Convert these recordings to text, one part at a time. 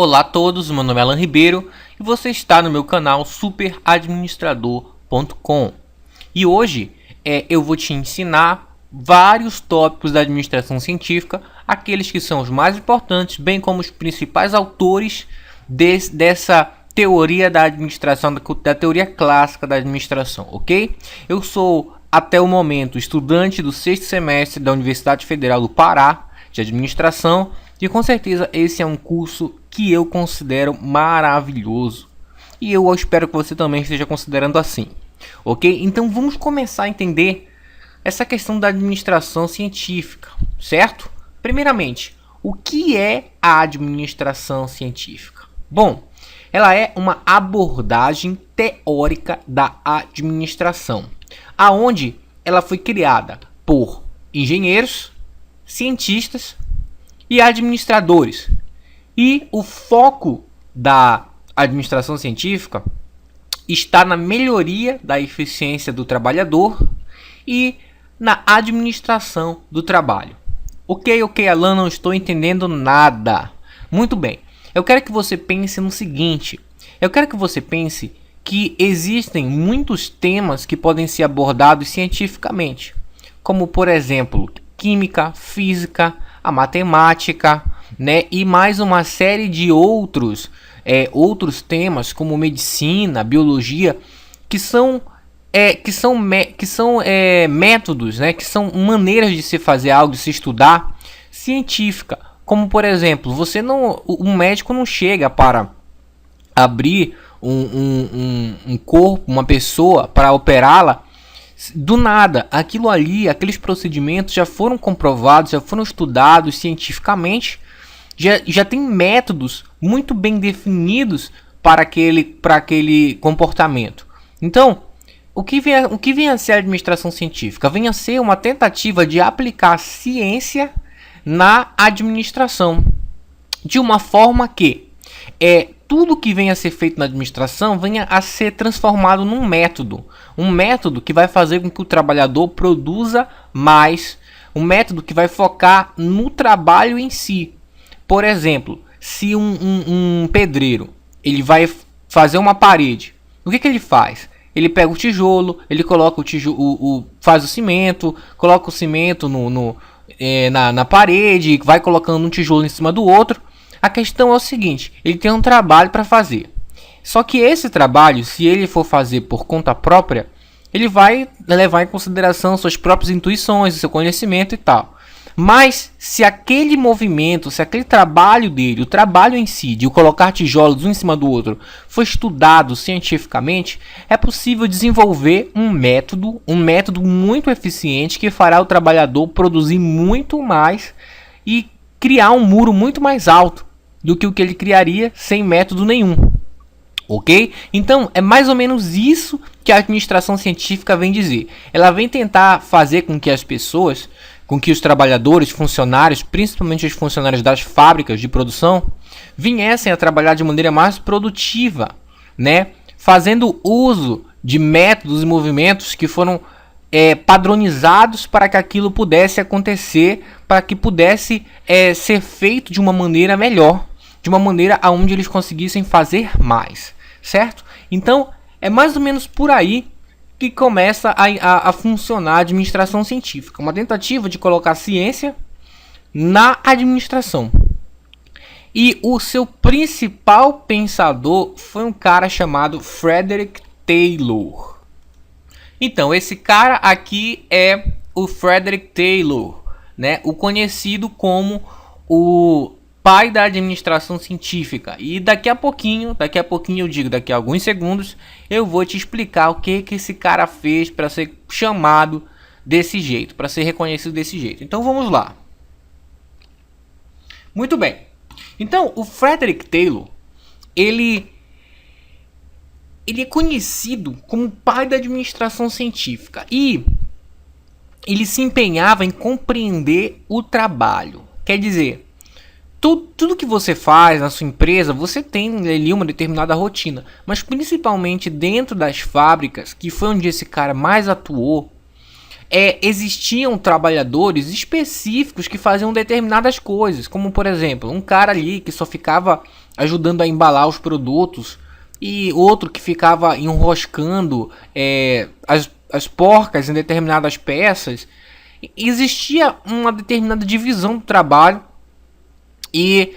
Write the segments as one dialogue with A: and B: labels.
A: Olá a todos, meu nome é Alan Ribeiro e você está no meu canal superadministrador.com. E hoje eu vou te ensinar vários tópicos da administração científica, aqueles que são os mais importantes, bem como os principais autores dessa teoria da administração, da teoria clássica da administração, ok? Eu sou, até o momento, estudante do 6º semestre da Universidade Federal do Pará, de administração, e com certeza esse é um curso que eu considero maravilhoso. E eu espero que você também esteja considerando assim, ok? Então vamos começar a entender essa questão da administração científica, certo? Primeiramente, o que é a administração científica? Bom, ela é uma abordagem teórica da administração, aonde ela foi criada por engenheiros, cientistas e administradores. E o foco da administração científica está na melhoria da eficiência do trabalhador e na administração do trabalho. Ok, Alan, não estou entendendo nada. Muito bem, eu quero que você pense no seguinte. Eu quero que você pense que existem muitos temas que podem ser abordados cientificamente, como por exemplo, química, física, a matemática, né? E mais uma série de outros temas como medicina, biologia, que são métodos, né? Que são maneiras de se fazer algo, de se estudar científica. Como por exemplo, um médico não chega para abrir um corpo, uma pessoa, para operá-la do nada. Aquilo ali, aqueles procedimentos já foram comprovados, já foram estudados cientificamente, já tem métodos muito bem definidos para aquele comportamento. Então, o que vem a ser a administração científica? Vem a ser uma tentativa de aplicar a ciência na administração, de uma forma que tudo que venha a ser feito na administração venha a ser transformado num método. Um método que vai fazer com que o trabalhador produza mais. Um método que vai focar no trabalho em si. Por exemplo, se um pedreiro ele vai fazer uma parede, o que ele faz? Ele pega o tijolo, ele coloca o tijolo, faz o cimento, coloca o cimento na parede, vai colocando um tijolo em cima do outro. A questão é o seguinte, ele tem um trabalho para fazer. Só que esse trabalho, se ele for fazer por conta própria, ele vai levar em consideração suas próprias intuições, seu conhecimento e tal. Mas se aquele movimento, se aquele trabalho dele, o trabalho em si, de colocar tijolos um em cima do outro, foi estudado cientificamente, é possível desenvolver um método muito eficiente que fará o trabalhador produzir muito mais e criar um muro muito mais alto do que o que ele criaria sem método nenhum. Ok? Então, é mais ou menos isso que a administração científica vem dizer. Ela vem tentar fazer com que as pessoas, com que os trabalhadores, funcionários, principalmente os funcionários das fábricas de produção, viessem a trabalhar de maneira mais produtiva, né? Fazendo uso de métodos e movimentos que foram padronizados para que aquilo pudesse acontecer, para que pudesse ser feito de uma maneira melhor, de uma maneira aonde eles conseguissem fazer mais, certo? Então, é mais ou menos por aí que começa a funcionar a administração científica, uma tentativa de colocar a ciência na administração. E o seu principal pensador foi um cara chamado Frederick Taylor. Então, esse cara aqui é o Frederick Taylor, né? O conhecido como o pai da administração científica. E daqui a pouquinho eu digo, daqui a alguns segundos, eu vou te explicar o que esse cara fez para ser chamado desse jeito, para ser reconhecido desse jeito. Então vamos lá. Muito bem. Então, o Frederick Taylor, ele é conhecido como pai da administração científica e ele se empenhava em compreender o trabalho. Quer dizer, tudo que você faz na sua empresa, você tem ali uma determinada rotina, mas principalmente dentro das fábricas, que foi onde esse cara mais atuou, existiam trabalhadores específicos que faziam determinadas coisas, como por exemplo, um cara ali que só ficava ajudando a embalar os produtos, e outro que ficava enroscando as porcas em determinadas peças. Existia uma determinada divisão do trabalho e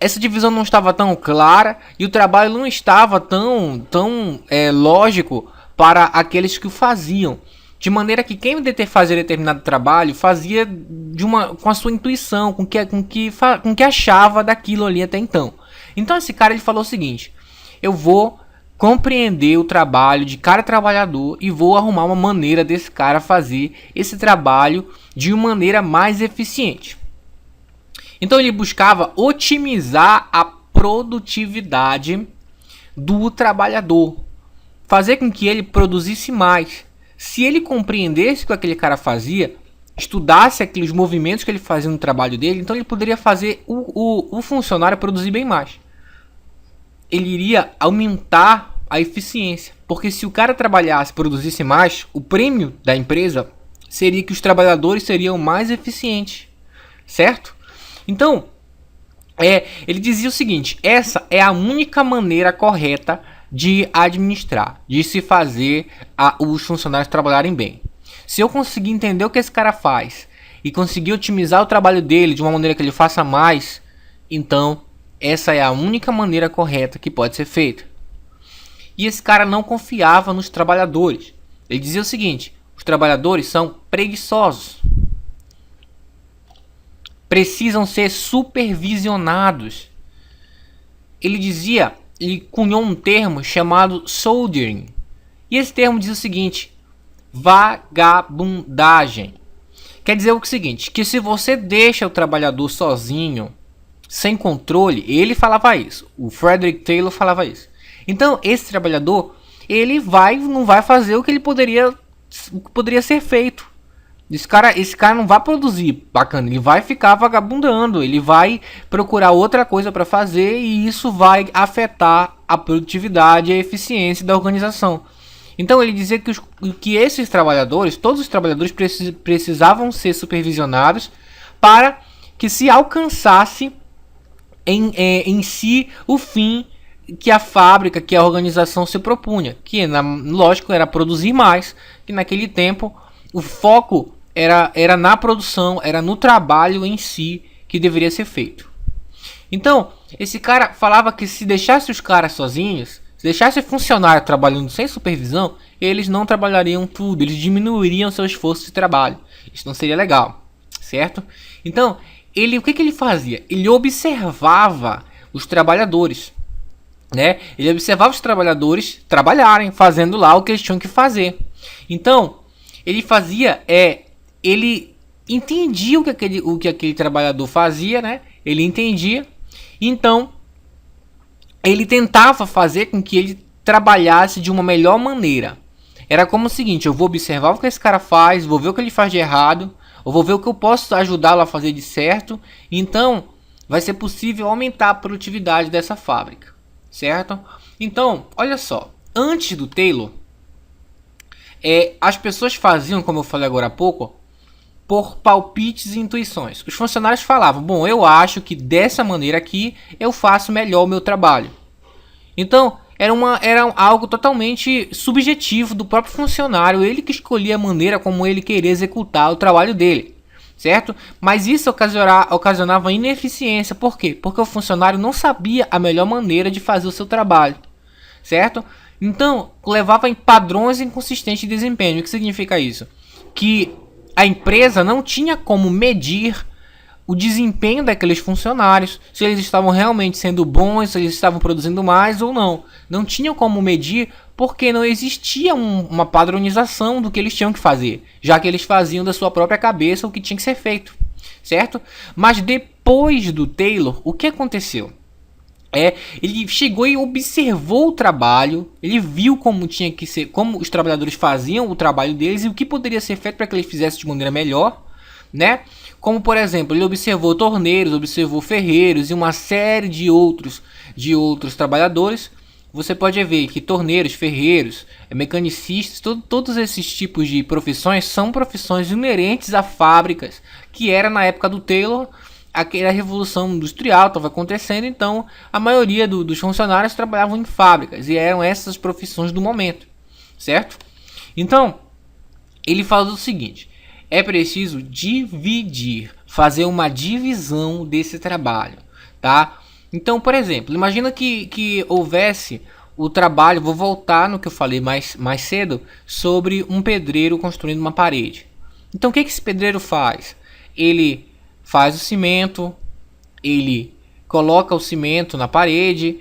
A: essa divisão não estava tão clara e o trabalho não estava tão lógico para aqueles que o faziam. De maneira que quem fazia determinado trabalho fazia com a sua intuição, com que achava daquilo ali até então. Então esse cara ele falou o seguinte: eu vou compreender o trabalho de cada trabalhador e vou arrumar uma maneira desse cara fazer esse trabalho de uma maneira mais eficiente. Então ele buscava otimizar a produtividade do trabalhador, fazer com que ele produzisse mais. Se ele compreendesse o que aquele cara fazia, estudasse aqueles movimentos que ele fazia no trabalho dele, então ele poderia fazer o funcionário produzir bem mais. Ele iria aumentar a eficiência, porque se o cara trabalhasse, produzisse mais, o prêmio da empresa seria que os trabalhadores seriam mais eficientes, certo? Então, ele dizia o seguinte: essa é a única maneira correta de administrar, de se fazer os funcionários trabalharem bem. Se eu conseguir entender o que esse cara faz e conseguir otimizar o trabalho dele de uma maneira que ele faça mais, então essa é a única maneira correta que pode ser feita. E esse cara não confiava nos trabalhadores. Ele dizia o seguinte: os trabalhadores são preguiçosos, precisam ser supervisionados. Ele cunhou um termo chamado soldering. E esse termo diz o seguinte: vagabundagem. Quer dizer o seguinte, que se você deixa o trabalhador sozinho, sem controle, ele falava isso. O Frederick Taylor falava isso. Então, esse trabalhador, ele não vai fazer o que poderia ser feito. Esse cara não vai produzir bacana, ele vai ficar vagabundando, ele vai procurar outra coisa para fazer e isso vai afetar a produtividade e a eficiência da organização. Então ele dizia que esses trabalhadores, todos os trabalhadores precisavam ser supervisionados para que se alcançasse em si o fim que a fábrica, que a organização se propunha, que lógico era produzir mais, que naquele tempo o foco era na produção, era no trabalho em si que deveria ser feito. Então, esse cara falava que se deixasse os caras sozinhos, se deixasse funcionário trabalhando sem supervisão, eles não trabalhariam tudo, eles diminuiriam seu esforço de trabalho. Isso não seria legal, certo? Então, o que ele fazia? Ele observava os trabalhadores, né? Ele observava os trabalhadores trabalharem, fazendo lá o que eles tinham que fazer. Então, ele fazia ele entendia o que aquele trabalhador fazia, né? Ele entendia. Então, ele tentava fazer com que ele trabalhasse de uma melhor maneira. Era como o seguinte: eu vou observar o que esse cara faz, vou ver o que ele faz de errado, eu vou ver o que eu posso ajudá-lo a fazer de certo. Então, vai ser possível aumentar a produtividade dessa fábrica, certo? Então, olha só, antes do Taylor, as pessoas faziam, como eu falei agora há pouco, por palpites e intuições. Os funcionários falavam: bom, eu acho que dessa maneira aqui eu faço melhor o meu trabalho. Então, era algo totalmente subjetivo do próprio funcionário, ele que escolhia a maneira como ele queria executar o trabalho dele, certo? Mas isso ocasionava ineficiência. Por quê? Porque o funcionário não sabia a melhor maneira de fazer o seu trabalho, certo? Então, levava em padrões inconsistentes de desempenho. O que significa isso? Que a empresa não tinha como medir o desempenho daqueles funcionários, se eles estavam realmente sendo bons, se eles estavam produzindo mais ou não. Não tinham como medir porque não existia uma padronização do que eles tinham que fazer, já que eles faziam da sua própria cabeça o que tinha que ser feito, certo? Mas depois do Taylor, o que aconteceu? Ele chegou e observou o trabalho, ele viu como tinha que ser, como os trabalhadores faziam o trabalho deles e o que poderia ser feito para que eles fizessem de maneira melhor, né? Como por exemplo, ele observou torneiros, observou ferreiros e uma série de outros trabalhadores. Você pode ver que torneiros, ferreiros, mecanicistas, todos esses tipos de profissões são profissões inerentes a fábricas, que era na época do Taylor aquela revolução industrial estava acontecendo, então a maioria dos funcionários trabalhavam em fábricas e eram essas profissões do momento, certo? Então, ele fala o seguinte: é preciso dividir, fazer uma divisão desse trabalho, tá? Então, por exemplo, imagina que houvesse o trabalho, vou voltar no que eu falei mais cedo, sobre um pedreiro construindo uma parede. Então, o que esse pedreiro faz? Ele faz o cimento, ele coloca o cimento na parede,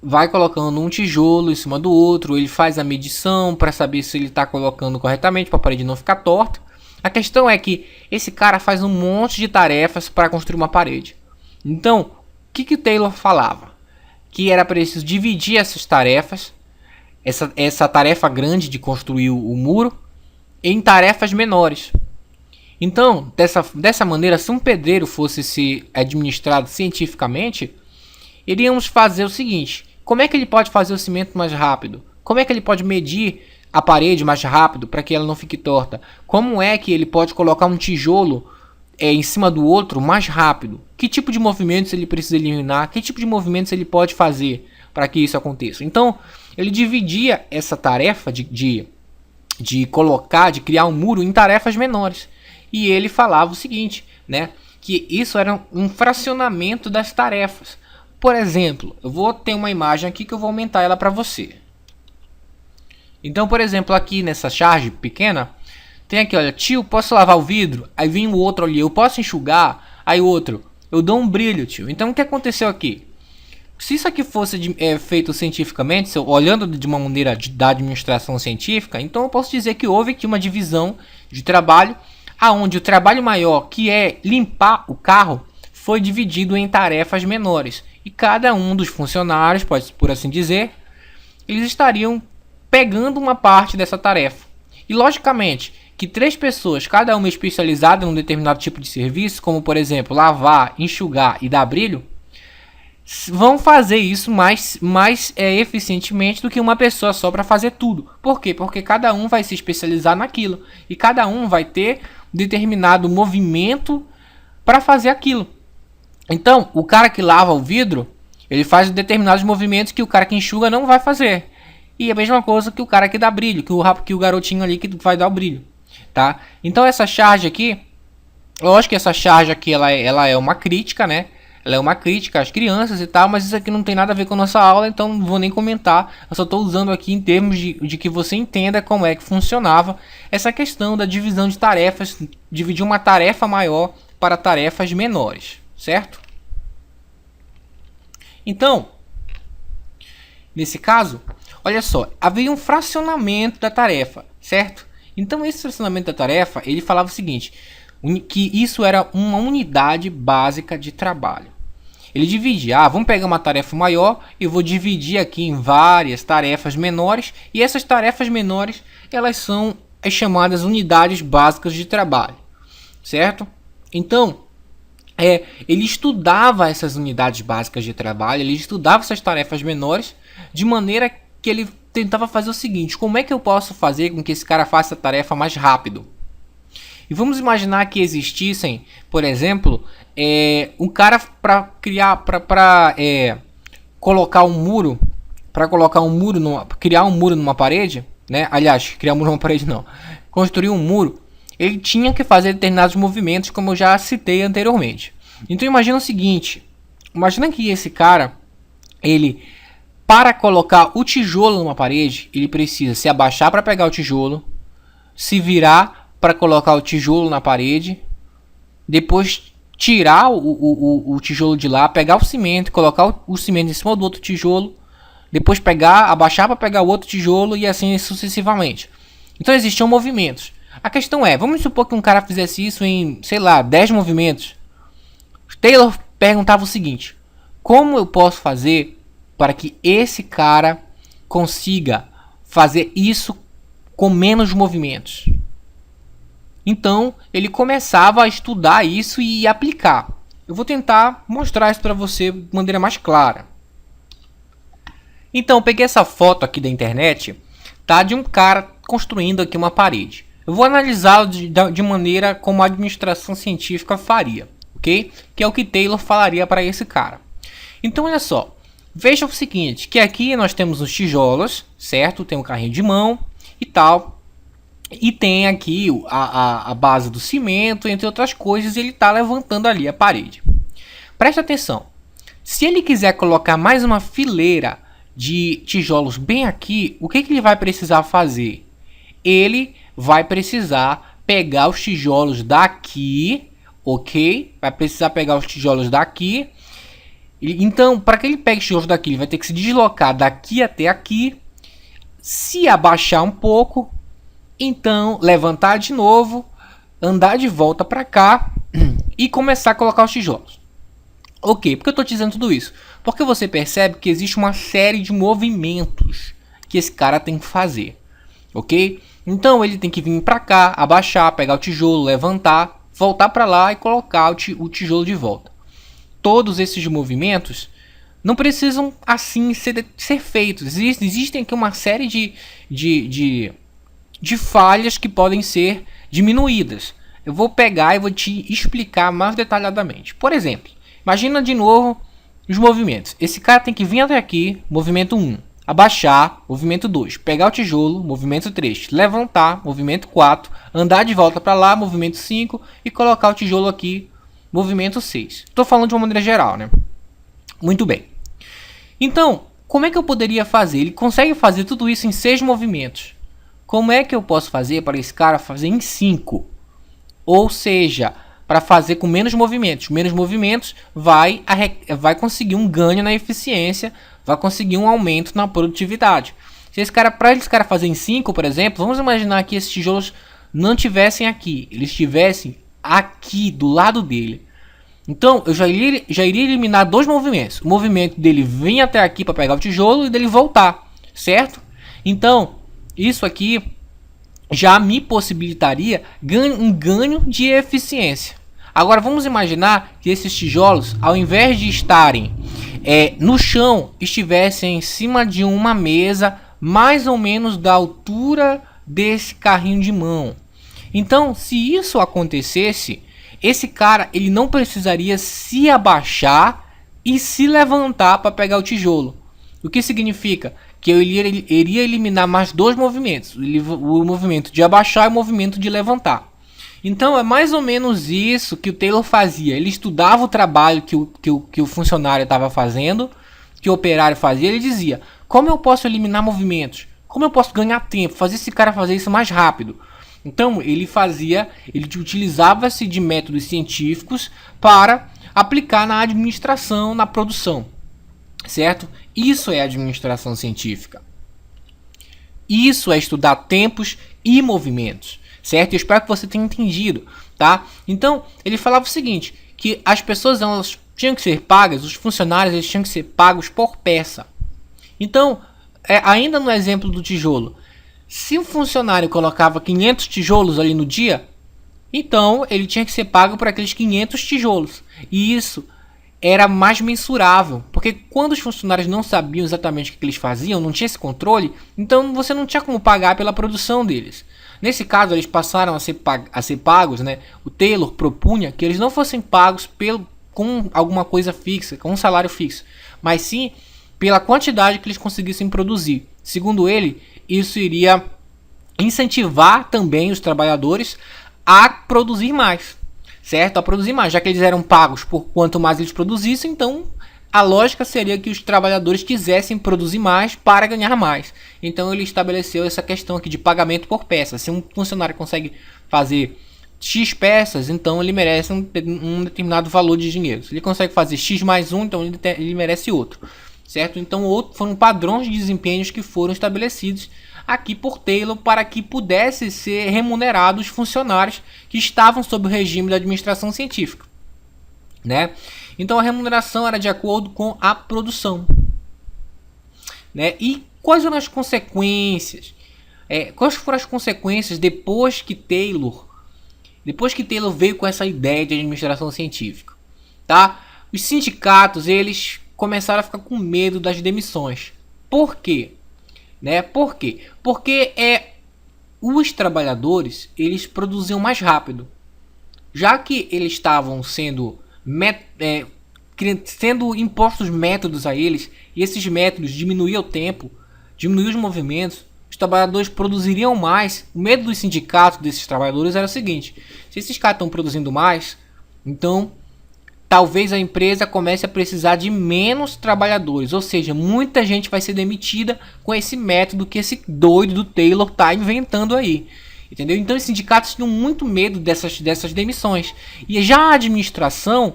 A: vai colocando um tijolo em cima do outro, ele faz a medição para saber se ele está colocando corretamente para a parede não ficar torta. A questão é que esse cara faz um monte de tarefas para construir uma parede. Então, o que o Taylor falava? Que era preciso dividir essas tarefas, essa tarefa grande de construir o muro, em tarefas menores. Então, dessa maneira, se um pedreiro fosse ser administrado cientificamente, iríamos fazer o seguinte: como é que ele pode fazer o cimento mais rápido? Como é que ele pode medir a parede mais rápido para que ela não fique torta? Como é que ele pode colocar um tijolo em cima do outro mais rápido? Que tipo de movimentos ele precisa eliminar? Que tipo de movimentos ele pode fazer para que isso aconteça? Então, ele dividia essa tarefa de criar um muro em tarefas menores. E ele falava o seguinte, né? Que isso era um fracionamento das tarefas. Por exemplo, eu vou ter uma imagem aqui que eu vou aumentar ela para você. Então, por exemplo, aqui nessa charge pequena, tem aqui, olha, tio, posso lavar o vidro? Aí vem o outro ali, eu posso enxugar? Aí o outro, eu dou um brilho, tio. Então, o que aconteceu aqui? Se isso aqui fosse feito cientificamente, olhando de uma maneira da administração científica, então eu posso dizer que houve aqui uma divisão de trabalho, aonde o trabalho maior, que é limpar o carro, foi dividido em tarefas menores. E cada um dos funcionários, pode por assim dizer, eles estariam pegando uma parte dessa tarefa. E logicamente que 3 pessoas, cada uma especializada em um determinado tipo de serviço, como por exemplo lavar, enxugar e dar brilho, vão fazer isso mais eficientemente do que uma pessoa só para fazer tudo. Por quê? Porque cada um vai se especializar naquilo e cada um vai ter determinado movimento para fazer aquilo. Então, o cara que lava o vidro, ele faz determinados movimentos que o cara que enxuga não vai fazer. E a mesma coisa que o cara que dá brilho, que o garotinho ali que vai dar o brilho, tá? Então essa charge aqui, eu acho que essa charge aqui ela é uma crítica, né? Ela é uma crítica às crianças e tal, mas isso aqui não tem nada a ver com a nossa aula, então não vou nem comentar. Eu só estou usando aqui em termos de que você entenda como é que funcionava essa questão da divisão de tarefas, dividir uma tarefa maior para tarefas menores, certo? Então, nesse caso, olha só, havia um fracionamento da tarefa, certo? Então esse fracionamento da tarefa, ele falava o seguinte, que isso era uma unidade básica de trabalho. Ele dividia, vamos pegar uma tarefa maior e vou dividir aqui em várias tarefas menores, e essas tarefas menores, elas são as chamadas unidades básicas de trabalho, certo? Então, ele estudava essas unidades básicas de trabalho, ele estudava essas tarefas menores, de maneira que ele tentava fazer o seguinte: como é que eu posso fazer com que esse cara faça a tarefa mais rápido? E vamos imaginar que existissem, por exemplo, um cara para colocar um muro, criar um muro numa parede, né? Aliás, criar um muro numa parede não, construir um muro. Ele tinha que fazer determinados movimentos, como eu já citei anteriormente. Então imagina o seguinte: imagina que esse cara, para colocar o tijolo numa parede, ele precisa se abaixar para pegar o tijolo, se virar para colocar o tijolo na parede, depois tirar o tijolo de lá, pegar o cimento, colocar o cimento em cima do outro tijolo, depois abaixar para pegar o outro tijolo e assim sucessivamente. Então existiam movimentos. A questão é, vamos supor que um cara fizesse isso em, sei lá, 10 movimentos. Taylor perguntava o seguinte: como eu posso fazer para que esse cara consiga fazer isso com menos movimentos? Então, ele começava a estudar isso e aplicar. Eu vou tentar mostrar isso para você de maneira mais clara. Então, eu peguei essa foto aqui da internet, tá, de um cara construindo aqui uma parede. Eu vou analisá-lo de maneira como a administração científica faria, ok? ok? Que é o que Taylor falaria para esse cara. Então olha só, veja o seguinte, que aqui nós temos os tijolos, certo? Tem um carrinho de mão e tal, e tem aqui a base do cimento, entre outras coisas, e ele está levantando ali a parede. Presta atenção, se ele quiser colocar mais uma fileira de tijolos bem aqui, o que ele vai precisar fazer? Ele vai precisar pegar os tijolos daqui, ok? Vai precisar pegar os tijolos daqui. Então, para que ele pegue os tijolos daqui, ele vai ter que se deslocar daqui até aqui, se abaixar um pouco, então levantar de novo, andar de volta para cá e começar a colocar os tijolos. Ok, por que eu estou te dizendo tudo isso? Porque você percebe que existe uma série de movimentos que esse cara tem que fazer, ok? Então ele tem que vir para cá, abaixar, pegar o tijolo, levantar, voltar para lá e colocar o tijolo de volta. Todos esses movimentos não precisam assim ser feitos. Existem aqui uma série de falhas que podem ser diminuídas. Eu vou pegar e vou te explicar mais detalhadamente. Por exemplo, imagina de novo os movimentos. Esse cara tem que vir até aqui, movimento 1. Abaixar, movimento 2. Pegar o tijolo, movimento 3. Levantar, movimento 4. Andar de volta para lá, movimento 5. E colocar o tijolo aqui, movimento 6. Estou falando de uma maneira geral, né? Muito bem. Então, como é que eu poderia fazer? Ele consegue fazer tudo isso em 6 movimentos. Como é que eu posso fazer para esse cara fazer em 5? Ou seja, para fazer com menos movimentos. Menos movimentos vai conseguir um ganho na eficiência, vai conseguir um aumento na produtividade. Se para esse cara fazer em 5, por exemplo, vamos imaginar que esses tijolos não tivessem aqui, eles estivessem aqui do lado dele. Então eu já iria eliminar 2 movimentos. O movimento dele vir até aqui para pegar o tijolo e dele voltar, certo? Então isso aqui já me possibilitaria um ganho de eficiência. Agora vamos imaginar que esses tijolos, ao invés de estarem no chão, estivessem em cima de uma mesa mais ou menos da altura desse carrinho de mão. Então, se isso acontecesse, esse cara ele não precisaria se abaixar e se levantar para pegar o tijolo. O que significa que eu iria eliminar mais 2 movimentos, o movimento de abaixar e o movimento de levantar. Então é mais ou menos isso que o Taylor fazia. Ele estudava o trabalho que o funcionário estava fazendo, que o operário fazia. Ele dizia, como eu posso eliminar movimentos? Como eu posso ganhar tempo? Fazer esse cara fazer isso mais rápido. Então ele utilizava-se de métodos científicos para aplicar na administração, na produção. Certo? Isso é administração científica. Isso é estudar tempos e movimentos. Certo? Eu espero que você tenha entendido, tá? Então, ele falava o seguinte, que as pessoas elas tinham que ser pagas, os funcionários eles tinham que ser pagos por peça. Então, ainda no exemplo do tijolo, se o funcionário colocava 500 tijolos ali no dia, então ele tinha que ser pago por aqueles 500 tijolos. E isso era mais mensurável, porque quando os funcionários não sabiam exatamente o que eles faziam, não tinha esse controle, então você não tinha como pagar pela produção deles. Nesse caso, eles passaram a ser pagos, né? O Taylor propunha que eles não fossem pagos com alguma coisa fixa, com um salário fixo, mas sim pela quantidade que eles conseguissem produzir. Segundo ele, isso iria incentivar também os trabalhadores a produzir mais, certo? A produzir mais, já que eles eram pagos por quanto mais eles produzissem, então a lógica seria que os trabalhadores quisessem produzir mais para ganhar mais. Então ele estabeleceu essa questão aqui de pagamento por peça. Se um funcionário consegue fazer X peças, então ele merece um determinado valor de dinheiro. Se ele consegue fazer X mais um, então ele merece outro. Certo? Então foram padrões de desempenhos que foram estabelecidos aqui por Taylor para que pudesse ser remunerados os funcionários que estavam sob o regime da administração científica, né? Então a remuneração era de acordo com a produção, né? E quais foram as consequências? Quais foram as consequências depois que Taylor veio com essa ideia de administração científica, tá? Os sindicatos eles começaram a ficar com medo das demissões. Por quê? Né? Por quê? Porque os trabalhadores eles produziam mais rápido. Já que eles estavam sendo sendo impostos métodos a eles, e esses métodos diminuíam o tempo, diminuíam os movimentos, os trabalhadores produziriam mais. O medo dos sindicatos desses trabalhadores era o seguinte: se esses caras estão produzindo mais, então talvez a empresa comece a precisar de menos trabalhadores, ou seja, muita gente vai ser demitida com esse método que esse doido do Taylor está inventando aí. Entendeu? Então os sindicatos tinham muito medo dessas demissões. E já a administração,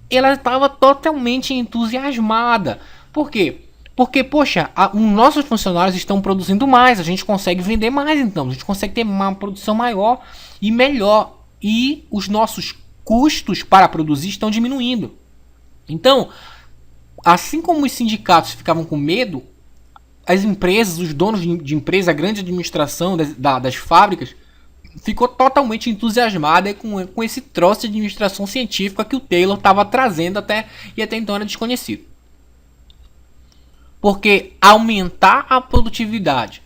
A: ela estava totalmente entusiasmada. Por quê? Porque, poxa, os nossos funcionários estão produzindo mais, a gente consegue vender mais, então a gente consegue ter uma produção maior e melhor. E os nossos custos para produzir estão diminuindo. Então, assim como os sindicatos ficavam com medo, as empresas, os donos de empresa, a grande administração das fábricas, ficou totalmente entusiasmada com esse troço de administração científica que o Taylor estava trazendo até então era desconhecido. Porque aumentar a produtividade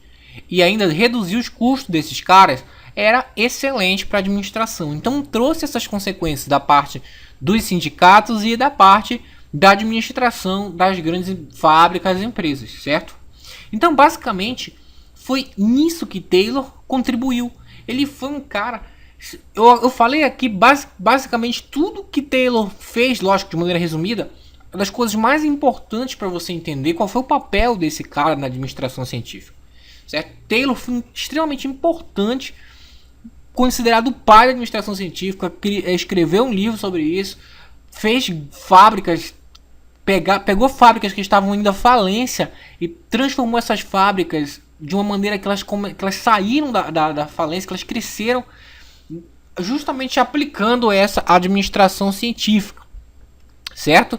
A: e ainda reduzir os custos desses caras era excelente para a administração. Então trouxe essas consequências da parte dos sindicatos e da parte da administração das grandes fábricas e empresas, certo? Então basicamente foi nisso que Taylor contribuiu. Ele foi um cara... Eu falei aqui basicamente tudo que Taylor fez, lógico, de maneira resumida. Uma das coisas mais importantes para você entender qual foi o papel desse cara na administração científica, certo? Taylor foi extremamente importante, considerado o pai da administração científica, escreveu um livro sobre isso, fez fábricas, pegou fábricas que estavam indo à falência e transformou essas fábricas de uma maneira que elas saíram da falência, que elas cresceram, justamente aplicando essa administração científica, certo?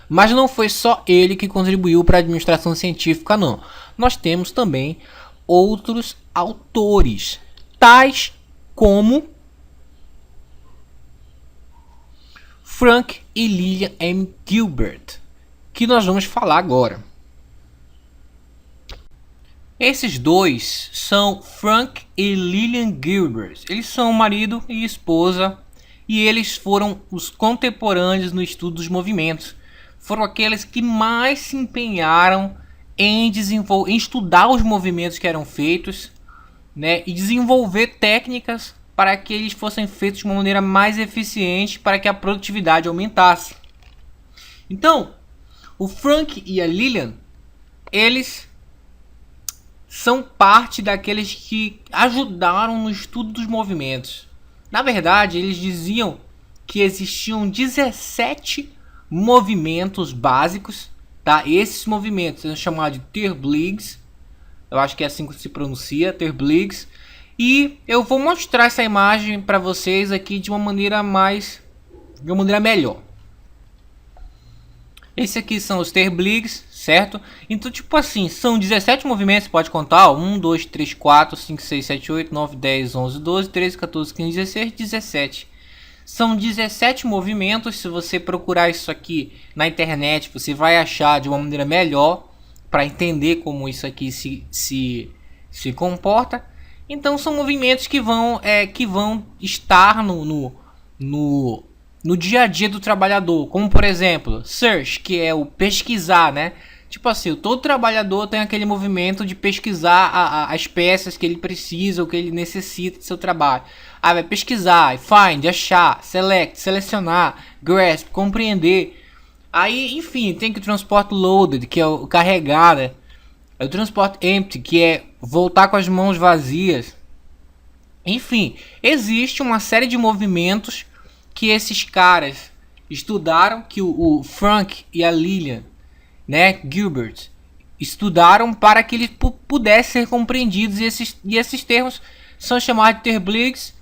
A: Mas não foi só ele que contribuiu para a administração científica, não. Nós temos também outros autores, tais como Frank e Lillian M. Gilbert, que nós vamos falar agora. Esses dois são Frank e Lillian Gilbert. Eles são marido e esposa e eles foram os contemporâneos no estudo dos movimentos. Foram aqueles que mais se empenharam em estudar os movimentos que eram feitos, né, e desenvolver técnicas para que eles fossem feitos de uma maneira mais eficiente para que a produtividade aumentasse. Então, o Frank e a Lillian, eles são parte daqueles que ajudaram no estudo dos movimentos. Na verdade, eles diziam que existiam 17 movimentos básicos, tá? Esses movimentos são chamados de Terbligs. Eu acho que é assim que se pronuncia, Terbligs. E eu vou mostrar essa imagem para vocês aqui de uma maneira melhor. Esse aqui são os Terbligs, certo? Então, tipo assim, são 17 movimentos, pode contar, ó, 1, 2, 3, 4, 5, 6, 7, 8, 9, 10, 11, 12, 13, 14, 15, 16, 17. São 17 movimentos. Se você procurar isso aqui na internet, você vai achar de uma maneira melhor para entender como isso aqui se comporta. Então são movimentos que vão estar no dia a dia do trabalhador, como por exemplo, search, que é o pesquisar, né? Tipo assim, todo trabalhador tem aquele movimento de pesquisar as peças que ele precisa ou que ele necessita do seu trabalho. Aí vai pesquisar, find, achar, select, selecionar, grasp, compreender. Aí, enfim, tem que o transporte loaded, que é o carregar, né? É o transporte empty, que é voltar com as mãos vazias. Enfim, existe uma série de movimentos que esses caras estudaram, que o Frank e a Lillian, né, Gilbert, estudaram para que eles pudessem ser compreendidos. E esses termos são chamados de Terbligs.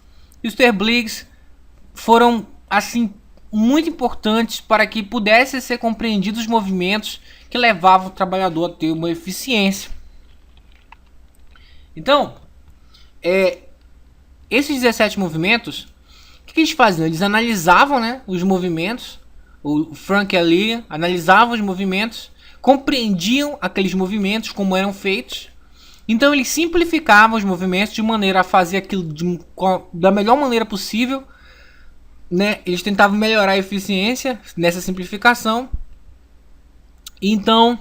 A: E os Terbligs foram, assim, muito importantes para que pudessem ser compreendidos os movimentos que levavam o trabalhador a ter uma eficiência. Então, esses 17 movimentos, o que eles faziam? Eles analisavam, né, os movimentos. O Frank e a Lillian analisavam os movimentos, compreendiam aqueles movimentos, como eram feitos. Então eles simplificavam os movimentos de maneira a fazer aquilo da melhor maneira possível, né, eles tentavam melhorar a eficiência nessa simplificação. Então,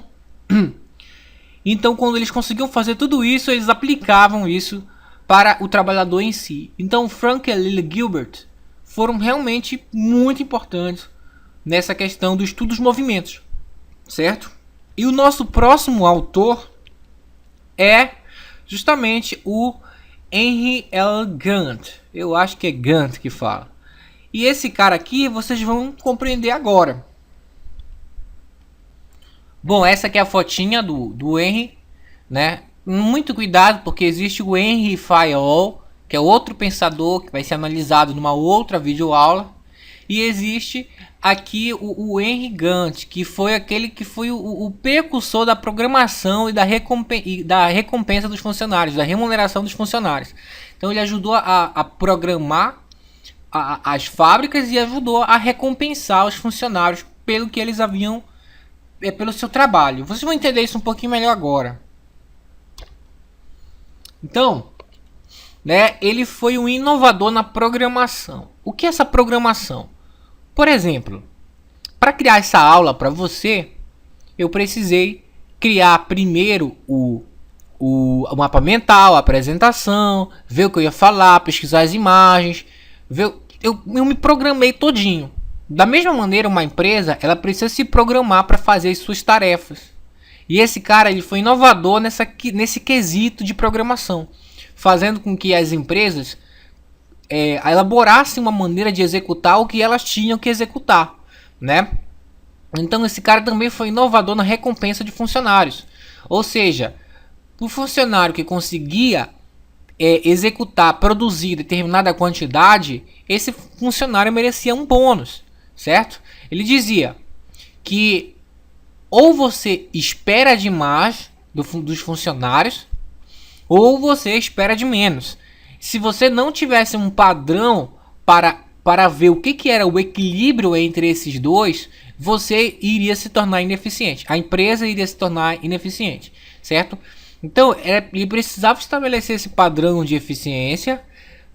A: quando eles conseguiam fazer tudo isso, eles aplicavam isso para o trabalhador em si. Então, Frank e Lily Gilbert foram realmente muito importantes nessa questão do estudo dos movimentos, certo? E o nosso próximo autor é justamente o Henry L. Gantt. Eu acho que é Gantt que fala. E esse cara aqui vocês vão compreender agora. Bom, essa aqui é a fotinha do Henry, né? Muito cuidado, porque existe o Henry Fayol, que é outro pensador que vai ser analisado numa outra videoaula. E existe aqui o Henry Gantt, que foi aquele que foi o precursor da programação e da recompensa dos funcionários, da remuneração dos funcionários. Então ele ajudou a programar as fábricas e ajudou a recompensar os funcionários pelo que eles haviam, pelo seu trabalho. Vocês vão entender isso um pouquinho melhor agora. Então, né, ele foi um inovador na programação. O que é essa programação? Por exemplo, para criar essa aula para você, eu precisei criar primeiro o mapa mental, a apresentação, ver o que eu ia falar, pesquisar as imagens, eu me programei todinho. Da mesma maneira, uma empresa ela precisa se programar para fazer as suas tarefas. E esse cara ele foi inovador nesse quesito de programação, fazendo com que as empresas elaborassem uma maneira de executar o que elas tinham que executar, né? Então esse cara também foi inovador na recompensa de funcionários. Ou seja, o funcionário que conseguia executar, produzir determinada quantidade, esse funcionário merecia um bônus, certo? Ele dizia que ou você espera demais dos funcionários, ou você espera de menos. Se você não tivesse um padrão para ver o que era o equilíbrio entre esses dois, você iria se tornar ineficiente. A empresa iria se tornar ineficiente, certo? Então, ele precisava estabelecer esse padrão de eficiência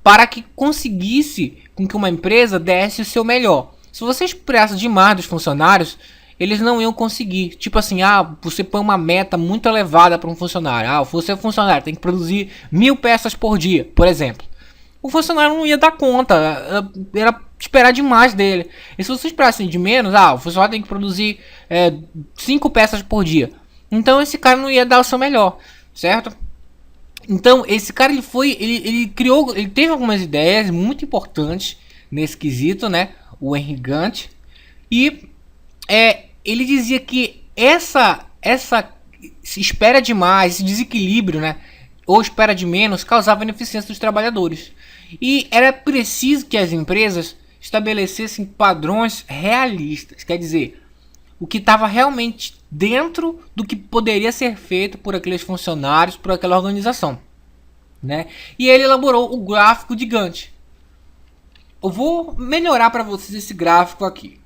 A: para que conseguisse com que uma empresa desse o seu melhor. Se você esperasse demais dos funcionários, eles não iam conseguir. Tipo assim, você põe uma meta muito elevada para um funcionário. Você é funcionário, tem que produzir 1000 peças por dia, por exemplo. O funcionário não ia dar conta, era esperar demais dele. E se você esperasse de menos, o funcionário tem que produzir 5 peças por dia. Então esse cara não ia dar o seu melhor, certo? Então esse cara ele teve algumas ideias muito importantes nesse quesito, né? O Henry Gantt. E ele dizia que essa espera demais, esse desequilíbrio, né, ou espera de menos, causava ineficiência dos trabalhadores. E era preciso que as empresas estabelecessem padrões realistas, quer dizer, o que estava realmente dentro do que poderia ser feito por aqueles funcionários, por aquela organização, né? E ele elaborou o gráfico de Gantt. Eu vou melhorar para vocês esse gráfico aqui.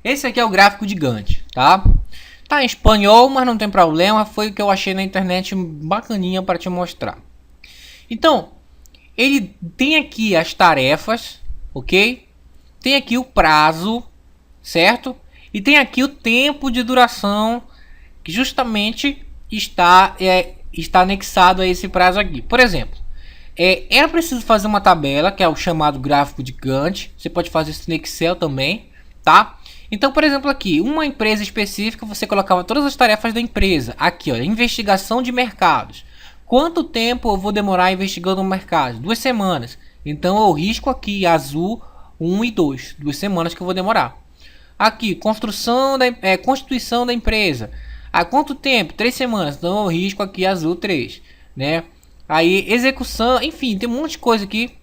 A: Esse aqui é o gráfico de Gantt, tá? Tá em espanhol, mas não tem problema. Foi o que eu achei na internet bacaninha para te mostrar. Então, ele tem aqui as tarefas, ok? Tem aqui o prazo, certo? E tem aqui o tempo de duração que justamente está anexado a esse prazo aqui. Por exemplo, era preciso fazer uma tabela, que é o chamado gráfico de Gantt. Você pode fazer isso no Excel também, tá? Então, por exemplo, aqui, uma empresa específica, você colocava todas as tarefas da empresa. Aqui, ó, investigação de mercados. Quanto tempo eu vou demorar investigando o mercado? 2 semanas. Então, eu risco aqui, azul, 1 e 2. 2 semanas que eu vou demorar. Aqui, constituição da empresa. Há quanto tempo? 3 semanas. Então, eu risco aqui, azul, 3. Né? Aí, execução, enfim, tem um monte de coisa aqui.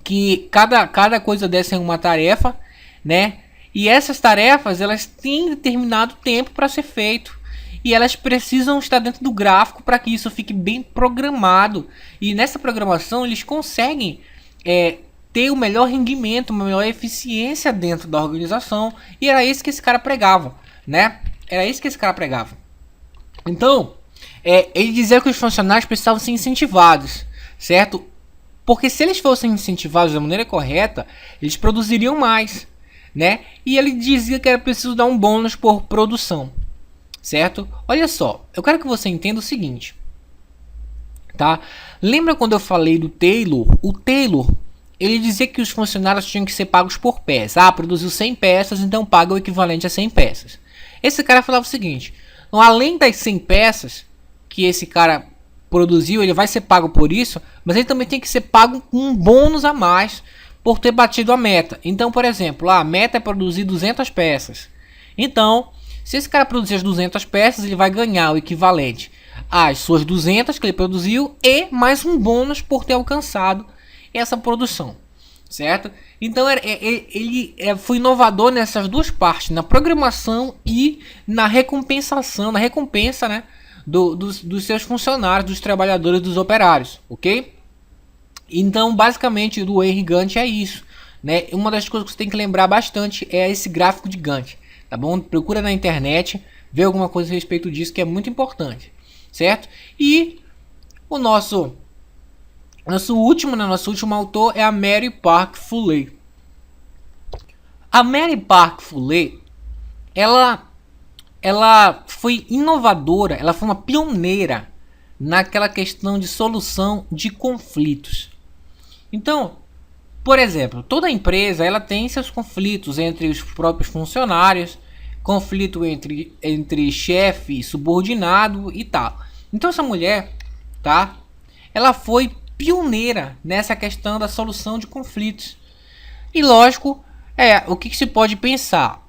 A: Que cada coisa dessa é uma tarefa, né? E essas tarefas, elas têm determinado tempo para ser feito. E elas precisam estar dentro do gráfico para que isso fique bem programado. E nessa programação, eles conseguem ter o melhor rendimento, uma melhor eficiência dentro da organização. E era isso que esse cara pregava, né? Era isso que esse cara pregava. Então, ele dizia que os funcionários precisavam ser incentivados, certo? Porque se eles fossem incentivados da maneira correta, eles produziriam mais, né? E ele dizia que era preciso dar um bônus por produção, certo? Olha só, eu quero que você entenda o seguinte, tá? Lembra quando eu falei do Taylor? O Taylor, ele dizia que os funcionários tinham que ser pagos por peça. Produziu 100 peças, então paga o equivalente a 100 peças. Esse cara falava o seguinte, então, além das 100 peças que esse cara produziu, ele vai ser pago por isso, mas ele também tem que ser pago com um bônus a mais por ter batido a meta. Então, por exemplo, a meta é produzir 200 peças. Então, se esse cara produzir as 200 peças, ele vai ganhar o equivalente às suas 200 que ele produziu e mais um bônus por ter alcançado essa produção, certo? Então, ele foi inovador nessas duas partes, na programação e na recompensação, na recompensa, né? Dos seus funcionários, dos trabalhadores, dos operários, ok? Então, basicamente, do Henry Gantt é isso, né? Uma das coisas que você tem que lembrar bastante é esse gráfico de Gantt, tá bom? Procura na internet, vê alguma coisa a respeito disso que é muito importante, certo? E o nosso último autor é a Mary Park Fuller. A Mary Park Fuller, ela foi inovadora, ela foi uma pioneira naquela questão de solução de conflitos. Então, por exemplo, toda empresa ela tem seus conflitos entre os próprios funcionários, conflito entre chefe e subordinado e tal. Então essa mulher, tá? Ela foi pioneira nessa questão da solução de conflitos. E lógico, o que se pode pensar?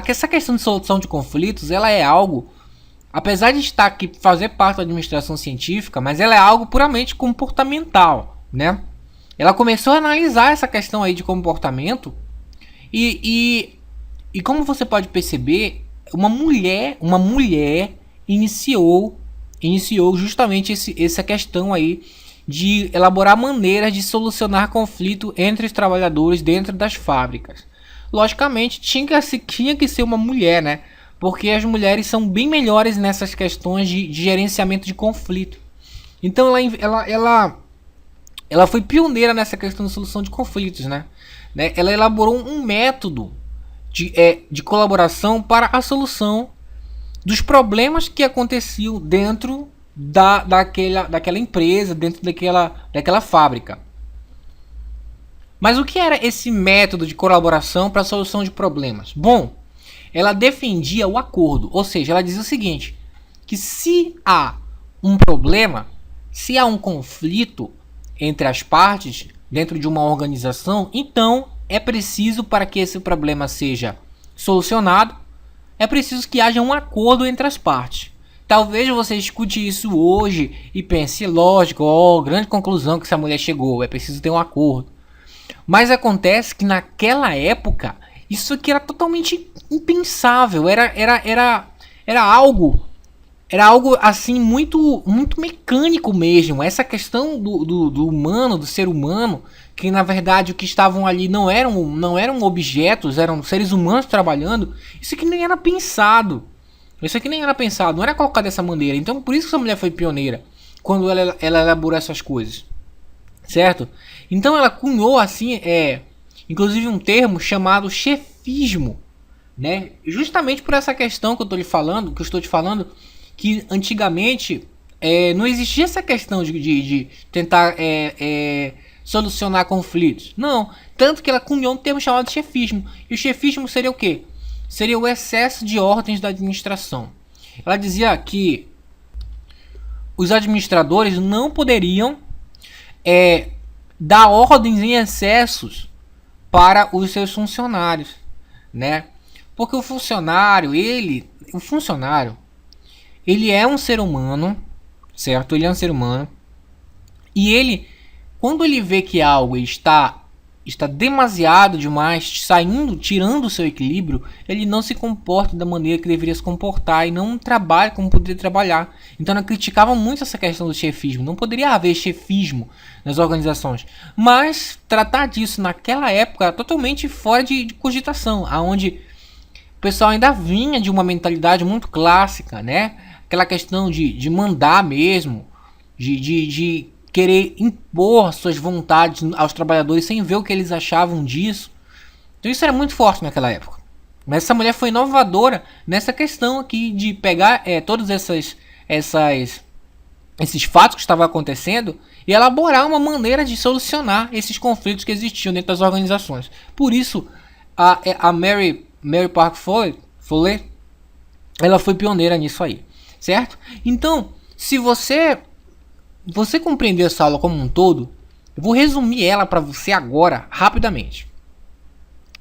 A: Essa questão de solução de conflitos, ela é algo, apesar de estar aqui fazer parte da administração científica, mas ela é algo puramente comportamental, né? Ela começou a analisar essa questão aí de comportamento e como você pode perceber, uma mulher iniciou justamente essa questão aí de elaborar maneiras de solucionar conflito entre os trabalhadores dentro das fábricas. Logicamente, tinha que ser uma mulher, né? Porque as mulheres são bem melhores nessas questões de gerenciamento de conflito. Então ela foi pioneira nessa questão de solução de conflitos, né? Ela elaborou um método de colaboração para a solução dos problemas que aconteciam dentro daquela empresa, dentro daquela fábrica. Mas o que era esse método de colaboração para a solução de problemas? Bom, ela defendia o acordo, ou seja, ela dizia o seguinte, que se há um problema, se há um conflito entre as partes dentro de uma organização, então é preciso, para que esse problema seja solucionado, é preciso que haja um acordo entre as partes. Talvez você escute isso hoje e pense, lógico, grande conclusão que essa mulher chegou, é preciso ter um acordo. Mas acontece que naquela época isso aqui era totalmente impensável, era algo assim muito mecânico mesmo. Essa questão do humano, do ser humano, que na verdade o que estavam ali não eram objetos, eram seres humanos trabalhando. Isso aqui nem era pensado. Não era colocado dessa maneira. Então por isso que essa mulher foi pioneira quando ela elaborou essas coisas, certo? Então ela cunhou assim, inclusive um termo chamado chefismo, né? Justamente por essa questão que eu estou te falando, que antigamente não existia essa questão de tentar solucionar conflitos. Não, tanto que ela cunhou um termo chamado chefismo. E o chefismo seria o quê? Seria o excesso de ordens da administração. Ela dizia que os administradores não poderiam dar ordens em excessos para os seus funcionários, né? Porque o funcionário, ele é um ser humano, certo? Ele é um ser humano. E ele, quando ele vê que algo está demasiado demais, tirando o seu equilíbrio, ele não se comporta da maneira que deveria se comportar e não trabalha como poderia trabalhar. Então ela criticava muito essa questão do chefismo. Não poderia haver chefismo nas organizações. Mas tratar disso naquela época era totalmente fora de cogitação, aonde o pessoal ainda vinha de uma mentalidade muito clássica, né? Aquela questão de mandar mesmo, de querer impor suas vontades aos trabalhadores sem ver o que eles achavam disso. Então isso era muito forte naquela época. Mas essa mulher foi inovadora nessa questão aqui de pegar todos esses fatos que estavam acontecendo e elaborar uma maneira de solucionar esses conflitos que existiam dentro das organizações. Por isso, a Mary Parker Follett, ela foi pioneira nisso aí, certo? Então, se você compreender essa aula como um todo, eu vou resumir ela para você agora, rapidamente.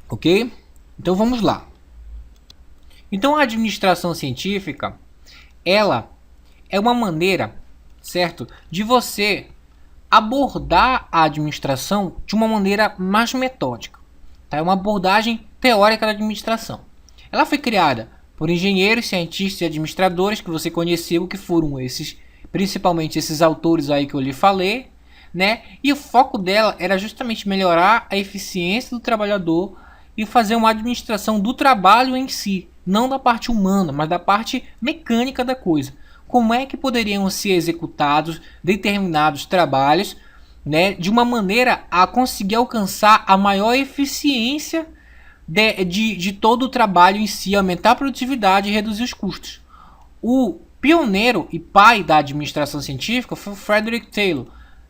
A: Ok? Então vamos lá. Então a administração científica, ela é uma maneira, certo, de você abordar a administração de uma maneira mais metódica. Tá? É uma abordagem teórica da administração. Ela foi criada por engenheiros, cientistas e administradores que você conheceu, que foram esses, principalmente esses autores aí que eu lhe falei, né? E o foco dela era justamente melhorar a eficiência do trabalhador e fazer uma administração do trabalho em si, não da parte humana, mas da parte mecânica da coisa. Como é que poderiam ser executados determinados trabalhos, né, de uma maneira a conseguir alcançar a maior eficiência de todo o trabalho em si, aumentar a produtividade e reduzir os custos. O pioneiro e pai da administração científica foi o Frederick Taylor.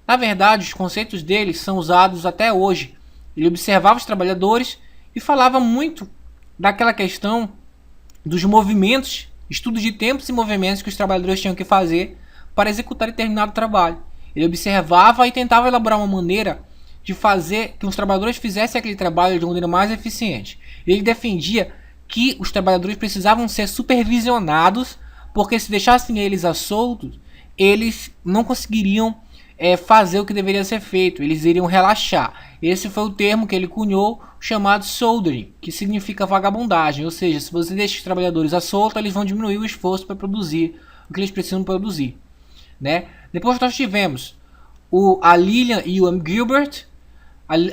A: Na verdade, os conceitos dele são usados até hoje. Ele observava os trabalhadores e falava muito daquela questão dos movimentos, estudos de tempos e movimentos que os trabalhadores tinham que fazer para executar determinado trabalho. Ele observava e tentava elaborar uma maneira de fazer que os trabalhadores fizessem aquele trabalho de uma maneira mais eficiente. Ele defendia que os trabalhadores precisavam ser supervisionados, porque se deixassem eles a soltos, eles não conseguiriam fazer o que deveria ser feito, eles iriam relaxar. Esse foi o termo que ele cunhou, chamado soldering, que significa vagabundagem, ou seja, se você deixa os trabalhadores à solta, eles vão diminuir o esforço para produzir o que eles precisam produzir, né? Depois nós tivemos a Lillian e o Gilbert,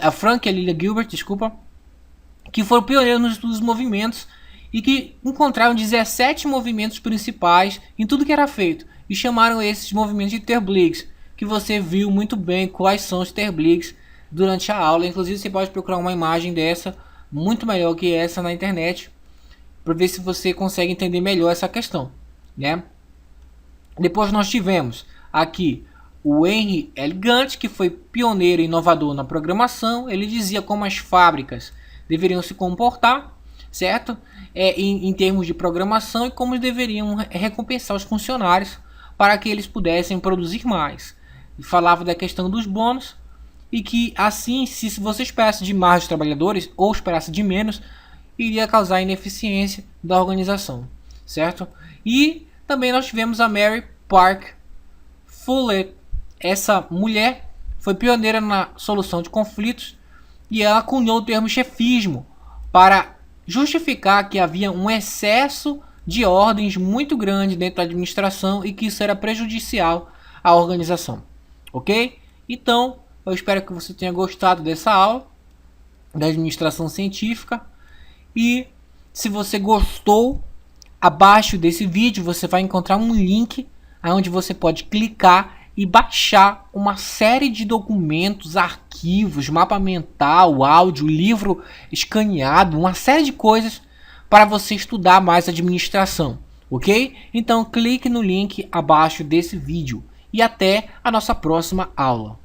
A: a Frank e a Lillian Gilbert, desculpa, que foram pioneiros nos estudos dos movimentos e que encontraram 17 movimentos principais em tudo que era feito e chamaram esses movimentos de Terbligs, que você viu muito bem quais são os Terbligs durante a aula. Inclusive você pode procurar uma imagem dessa muito melhor que essa na internet para ver se você consegue entender melhor essa questão, né? Depois nós tivemos aqui o Henry L. Gantt, que foi pioneiro e inovador na programação. Ele dizia como as fábricas deveriam se comportar, certo? Em termos de programação e como deveriam recompensar os funcionários para que eles pudessem produzir mais. E falava da questão dos bônus e que assim, se você esperasse demais dos trabalhadores ou esperasse de menos, iria causar ineficiência da organização, certo? E também nós tivemos a Mary Parker Follett. Essa mulher foi pioneira na solução de conflitos e ela cunhou o termo chefismo para justificar que havia um excesso de ordens muito grande dentro da administração e que isso era prejudicial à organização. Ok? Então, eu espero que você tenha gostado dessa aula da administração científica. E se você gostou, abaixo desse vídeo você vai encontrar um link onde você pode clicar e baixar uma série de documentos, arquivos, mapa mental, áudio, livro escaneado, uma série de coisas para você estudar mais administração, ok? Então clique no link abaixo desse vídeo e até a nossa próxima aula.